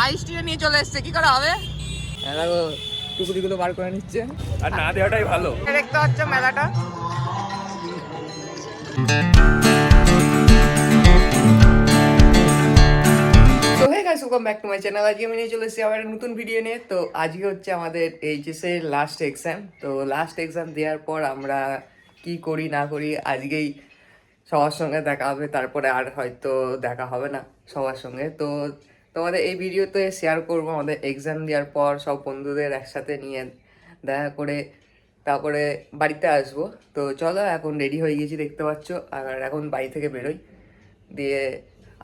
High স্টিলে নিয়ে চলে এসছে, কি করা হবে? দেখো টুকুরিগুলো বার করে নিচ্ছে, আর না দেওয়াটাই ভালো। দেখতে হচ্ছে মেলাটা। তো hey guys, welcome back to my channel. আজকে আমি নিয়ে চলে এসেছি আবার একটা নতুন ভিডিও নিয়ে। তো আজকে হচ্ছে আমাদের এইচএস এর লাস্ট এক্সাম। তো লাস্ট এক্সাম দেওয়ার পর আমরা কি করি না করি আজকেই সবার সঙ্গে দেখা হবে, তারপরে আর হয়তো দেখা হবে না সবার সঙ্গে। তো তোমাদের এই ভিডিওতে শেয়ার করবো আমাদের এক্সাম দেওয়ার পর সব বন্ধুদের একসাথে নিয়ে দেখা করে তারপরে বাড়িতে আসবো। তো চলো, এখন রেডি হয়ে গেছি দেখতে পাচ্ছ, আর এখন বাড়ি থেকে বেরোই। দিয়ে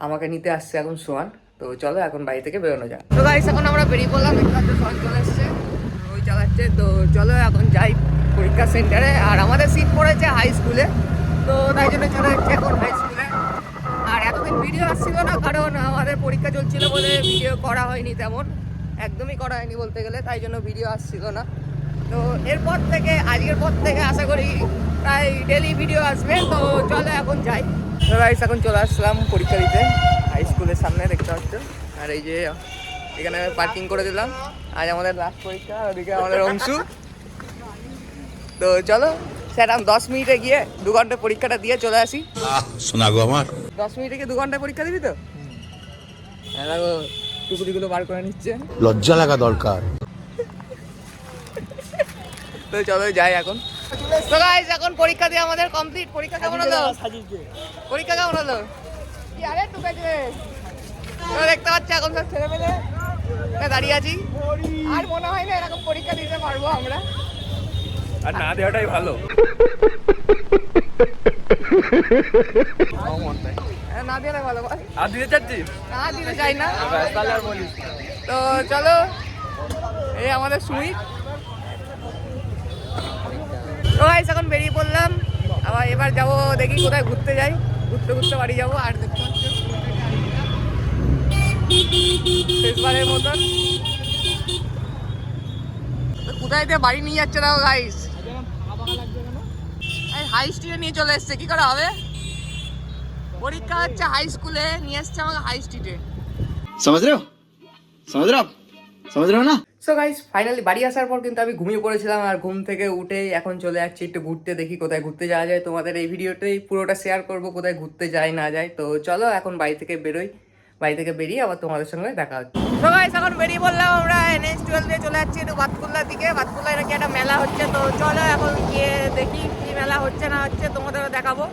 আমাকে নিতে আসছে এখন সোয়ান। তো চলো এখন বাড়ি থেকে বেরোনো যাক। তো গাইস এখন আমরা বেরিয়ে পড়লাম, দেখতে পাচ্ছ সোয়ান চলে এসছে, ওই চালাচ্ছে। তো চলো এখন যাই পরীক্ষা সেন্টারে। আর আমাদের সিট পড়েছে হাই স্কুলে, তো তাই জন্য চলে যাচ্ছে এখন হাই স্কুলে। আর এতদিন ভিডিও আসছিল না, কারণ আমাদের পরীক্ষা চলছিল বলে ভিডিও করা হয়নি, তেমন একদমই করা হয়নি বলতে গেলে, তাই জন্য ভিডিও আসছিল না। তো এরপর থেকে আজকের পর থেকে আশা করি প্রায় ডেলি ভিডিও আসবে। তো চলো এখন যাই। তো গাইস এখন চলে আসলাম পরীক্ষা দিতে হাই স্কুলের সামনে, দেখতে পাচ্ছ। আর এই যে এখানে পার্কিং করে দিলাম, আজ আমাদের লাস্ট পরীক্ষা, ওদিকে আমাদের অংশু। তো চলো সেরকম 10 মিনিটে গিয়ে 2 ঘন্টা পরীক্ষাটা দিয়ে চলে আসি। শোনা গো আমার 10 মিনিটে গিয়ে 2 ঘন্টা পরীক্ষা দিবি তো? হ্যাঁ দেখো টুকুরিগুলো বার করে নিচ্ছে। লজ্জা লাগা দরকার। তো চলো যাই এখন। তো গাইস এখন পরীক্ষা দিয়ে আমাদের কমপ্লিট। পরীক্ষা কেমন হলো? পরীক্ষা কেমন হলো? কি আরে টুকাইছে, তো দেখতে পাচ্ছ এখন সব ছেলে মেলে দাঁড়িয়ে আছি। আর মনে হয় না এরকম পরীক্ষা দিতে পারবো আমরা, আর না দেওয়াটাই ভালো। না দেওয়াটাই ভালো। আর দিতে চাচ্ছি? না দিতে চাই না। তো চলো, এই আমাদের সুইট। তো গাইস এখন বেরিয়ে পড়লাম, আবার এবার যাবো দেখি কোথায় ঘুরতে যাই। ঘুরতে ঘুরতে বাড়ি যাবো। আর দেখতে পাচ্ছি শেষবারের মতন কোথায় দিয়ে বাড়ি নিয়ে যাচ্ছে দেখো গাইস। হাই স্ট্রিটে নিয়ে চলে এসছে, কি করা হবে? পরীক্ষা হচ্ছে হাই স্কুলে, নিয়ে এসছে আমাকে হাই স্ট্রিটে। समझ रहे हो समझ रहे हो ना। সো গাইস ফাইনালি বাড়ি আসার পর কিন্তু আমি ঘুমিয়ে পড়েছিলাম, আর ঘুম থেকে উঠেই এখন চলে যাচ্ছি একটু ঘুরতে, দেখি কোথায় ঘুরতে যাওয়া যায়। তোমাদের এই ভিডিওতেই পুরোটা শেয়ার করব কোথায় ঘুরতে যায় না যায়। তো চলো এখন বাড়ি থেকে বেরোই, বাড়ি থেকে বেরিয়ে আবার তোমাদের সঙ্গে দেখা হচ্ছে। সো গাইস এখন বেরিয়ে বললাম আমরা NH12 দিয়ে চলে যাচ্ছি একটু বাতকুল্লার দিকে। বাতকুল্লায় নাকি একটা মেলা হচ্ছে, তো চলো এখন গিয়ে দেখি কি মেলা হচ্ছে না হচ্ছে, তোমাদেরও দেখাবো।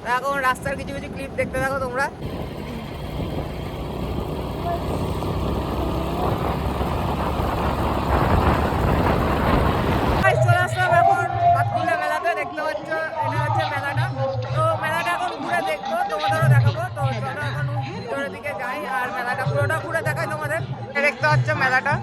তো এখন রাস্তার কিছু কিছু ক্লিপ দেখতে থাকো তোমরা। চলে আসলাম এখন বাতকুল্লা মেলাতে, দেখতে পাচ্ছ এটা হচ্ছে মেলাটা। তো মেলাটা এখন ঘুরে দেখবো, তোমাদেরও দেখাবো। তো চলো এখন ভিতরের দিকে যাই আর মেলাটা পুরোটা ঘুরে দেখাই তোমাদের। দেখতে হচ্ছে মেলাটা।